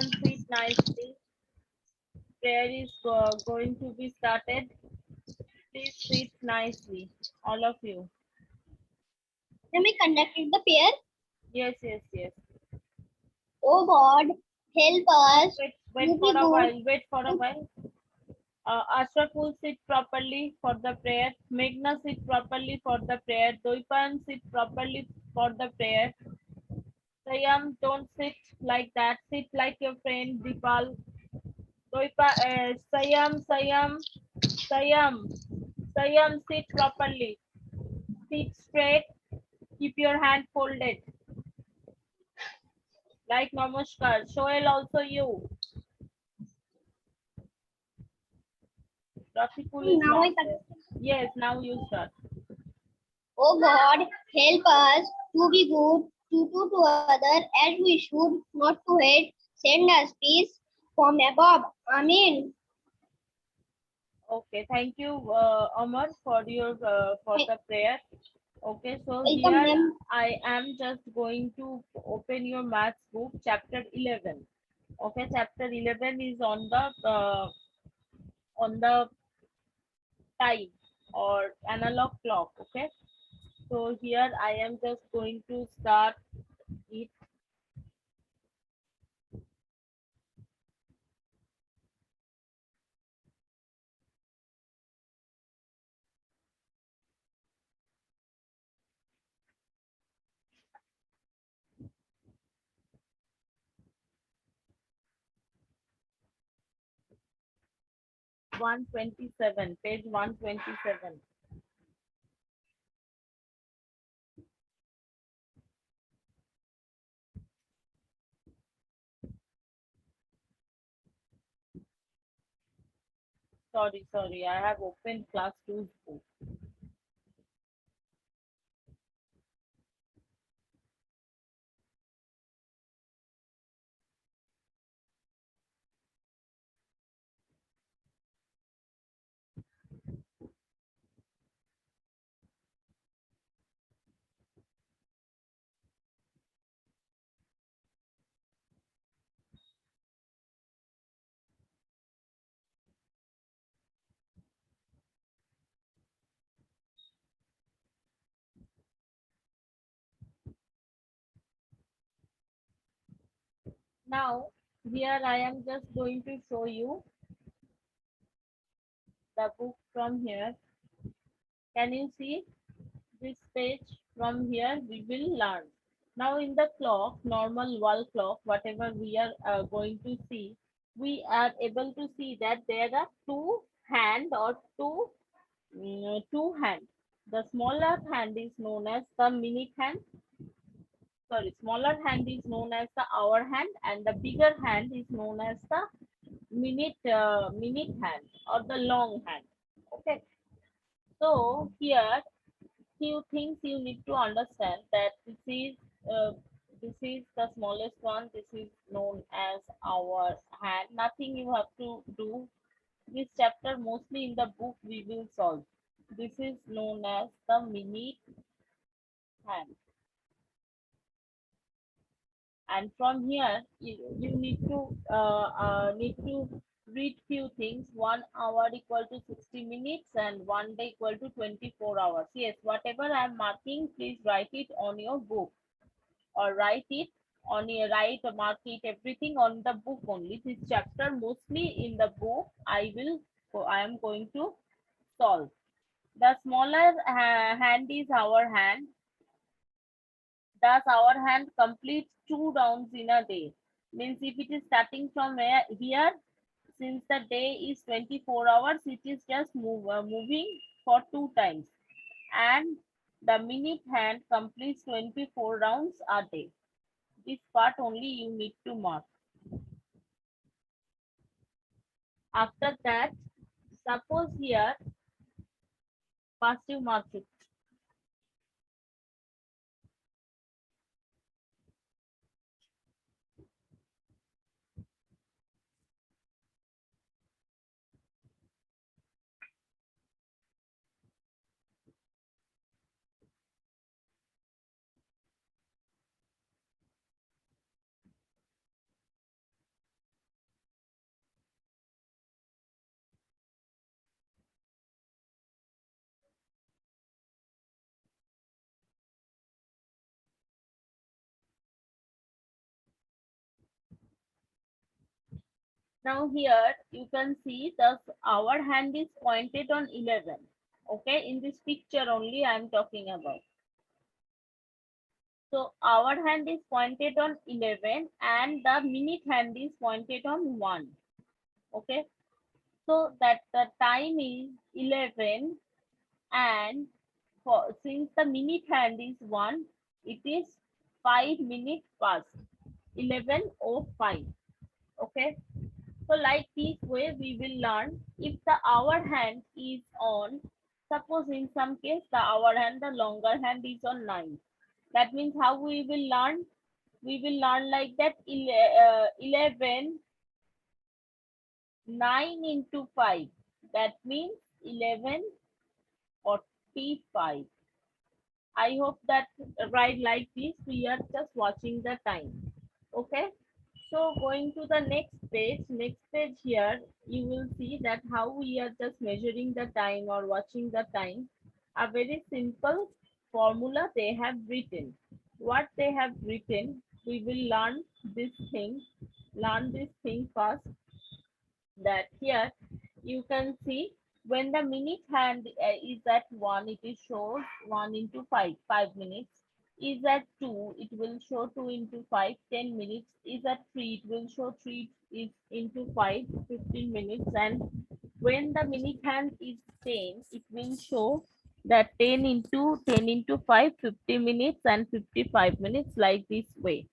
Sit nicely. Prayer is going to be started. Please sit nicely, all of you. Let me conducted the prayer. Yes, yes, yes. Oh God, help us Wait to for be a good. while. Wait for a while. Ashraf will sit properly for the prayer. Meghna sit properly for the prayer. Doipan sit properly for the prayer. Sayam, don't sit like that. Sit like your friend Dipal. Sayam, sit properly. Sit straight. Keep your hand folded. Like Namaskar. Shoel, also you. Rafikul is Now not I there. conduct. Yes, now you start. Oh God, help us to be good, to other as we should, not to hate. Send us peace from above. Amen. Okay, thank you, Amar, for the prayer. Okay, so Welcome, here ma'am. I am just going to open your maths book, chapter 11. Okay, chapter 11 is on the time or analog clock. Okay, so here I am just going to start it. 127, page 127. Sorry, I have opened class 2's book. Now, here I am just going to show you the book from here. Can you see this page? From here we will learn. Now in the clock, normal wall clock, whatever we are going to see, we are able to see that there are two hand. The smaller hand is known as the minute hand. Sorry, smaller hand is known as the hour hand, and the bigger hand is known as the minute hand or the long hand. Okay, so here few things you need to understand that uh, this is the smallest one. This is known as our hand. Nothing you have to do. This chapter mostly in the book we will solve. This is known as the minute hand, and from here you need to read few things. 1 hour equal to 60 minutes and 1 day equal to 24 hours. Yes, whatever I am marking, please write it on your book or write it on your mark it everything on the book only. This chapter mostly in the book I am going to solve. The smaller hand is our hand. Thus, our hand completes 2 rounds in a day. Means if it is starting from here, since the day is 24 hours, it is just moving for 2 times. And the minute hand completes 24 rounds a day. This part only you need to mark. After that, suppose here, first you mark it. Now here you can see the our hand is pointed on 11. Okay, in this picture only I am talking about. So our hand is pointed on 11 and the minute hand is pointed on 1. Okay, so that the time is 11 and since the minute hand is 1, it is 5 minutes past 11:05. Okay, so like this way we will learn if the hour hand is on, suppose in some case the hour hand, the longer hand is on 9. That means how we will learn? We will learn like that 11, 9 into 5. That means 11:45. I hope that right like this we are just watching the time. Okay. So going to the next page here, you will see that how we are just measuring the time or watching the time. A very simple formula they have written. What they have written, we will learn this thing first, that here you can see when the minute hand is at 1, it is shows 1 into 5, 5 minutes. Is at 2, it will show 2 into 5, 10 minutes. Is at 3, it will show 3 is into 5, 15 minutes. And when the minute hand is 10, it will show that 10 into 5, 50 minutes and 55 minutes, like this way.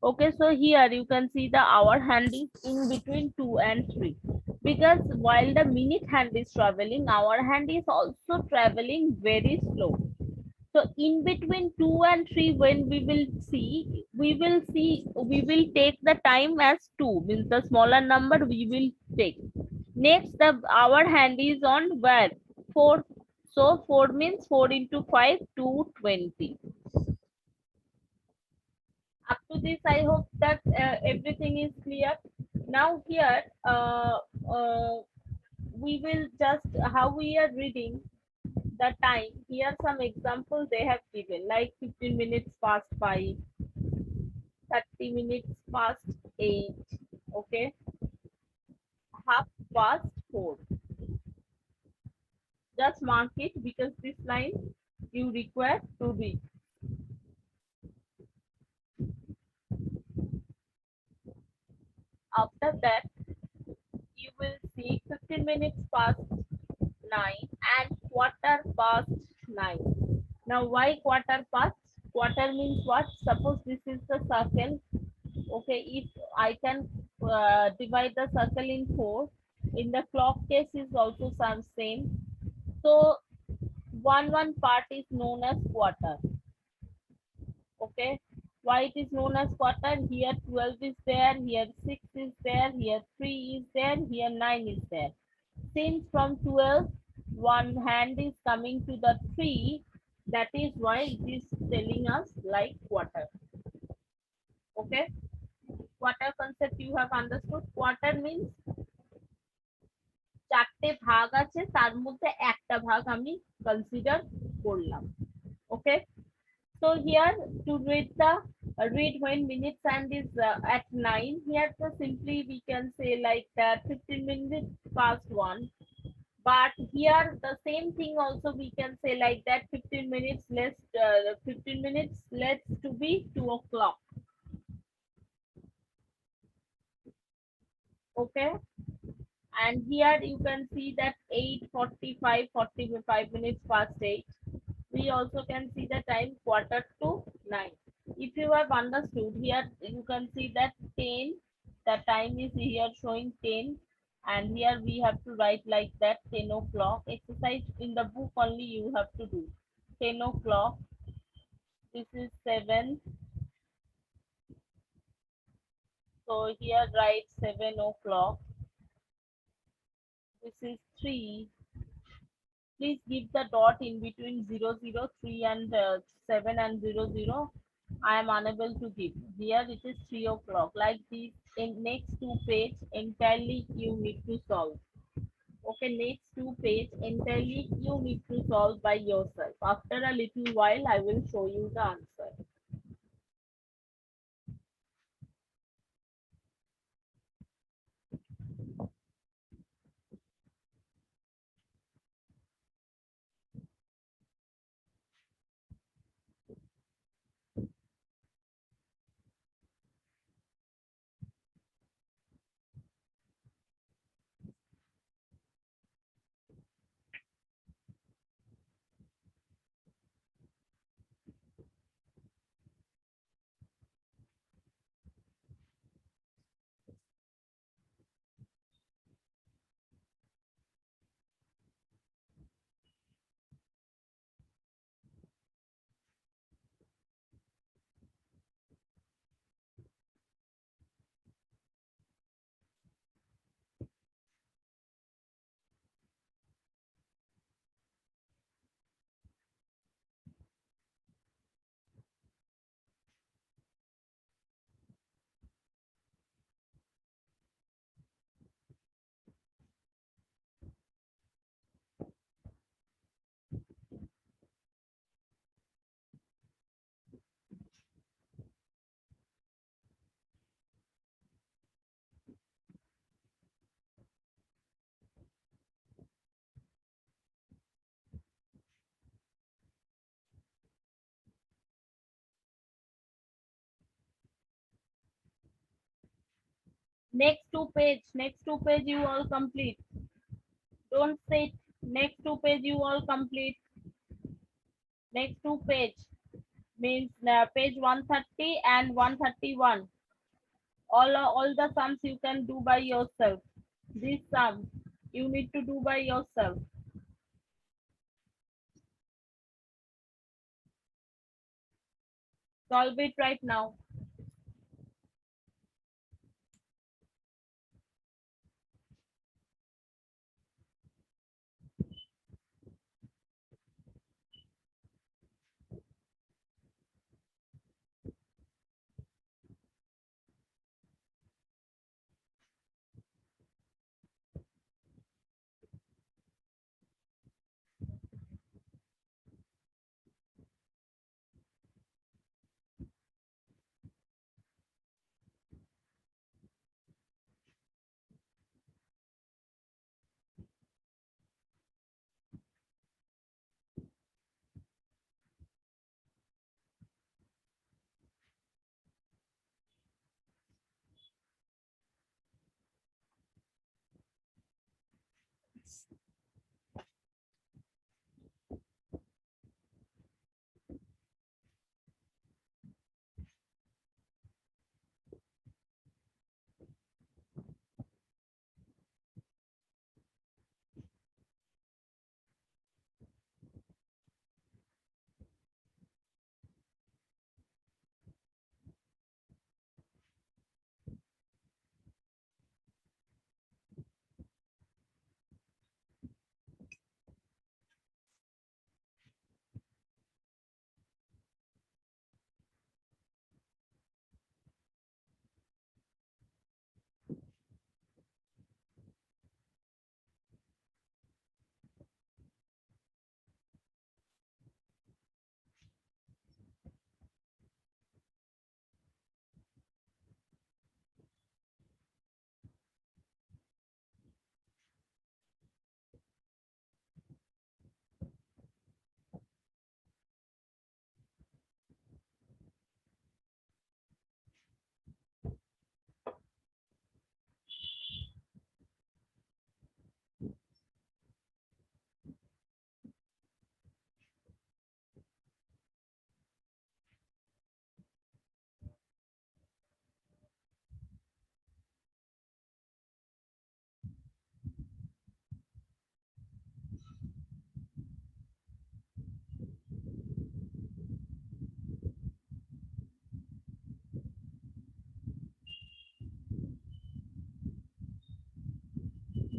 Okay, so here you can see the hour hand is in between 2 and 3, because while the minute hand is traveling, hour hand is also traveling very slow. So in between 2 and 3, when we will take the time as 2, means the smaller number we will take. Next, the hour hand is on where? 4. So 4 means 4 into 5, 220. Up to this, I hope that everything is clear. Now here, we will just, how we are reading the time. Here some examples they have given, like 15 minutes past 5, 30 minutes past 8, okay, half past 4. Just mark it because this line you require to read. After that, you will see 15 minutes past 9 and quarter past 9. Now why quarter past? Quarter means what? Suppose this is the circle. Okay, if I can divide the circle in 4, in the clock case is also some same. So one part is known as quarter. Okay, why it is known as quarter? Here 12 is there, here 6 is there, here 3 is there, here 9 is there. Since from 12, one hand is coming to the 3, that is why it is telling us like quarter. Okay, quarter concept you have understood. Quarter means চারটে ভাগ আছে, তার মধ্যে একটা ভাগ আমি consider করলাম। Okay, so here to read when minutes hand is at 9, here so simply we can say like that 15 minutes past 1. But here the same thing also we can say like that 15 minutes less, 15 minutes less to be 2 o'clock. Okay, and here you can see that 8:45, 45 minutes past 8. We also can see the time quarter to 9. If you have understood, here you can see that 10, the time is here showing 10, and here we have to write like that 10 o'clock. Exercise in the book only you have to do. 10 o'clock, this is 7, so here write 7 o'clock. This is 3. Please give the dot in between 003 and 7 and 00. I am unable to give. Here it is 3 o'clock. Like this, in next 2 page entirely you need to solve. Okay, next 2 page entirely you need to solve by yourself. After a little while, I will show you the answer. Next two page you all complete. Don't sit. Next two page you all complete. Next two page means page 130 and 131. All the sums you can do by yourself. This sum you need to do by yourself. Solve it right now.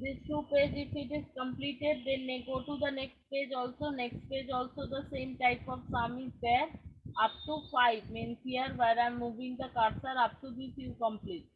This two page, if it is completed, then they go to the next page also. Next page also the same type of sum is there. Up to 5 means here where I'm moving the cursor, up to this you complete.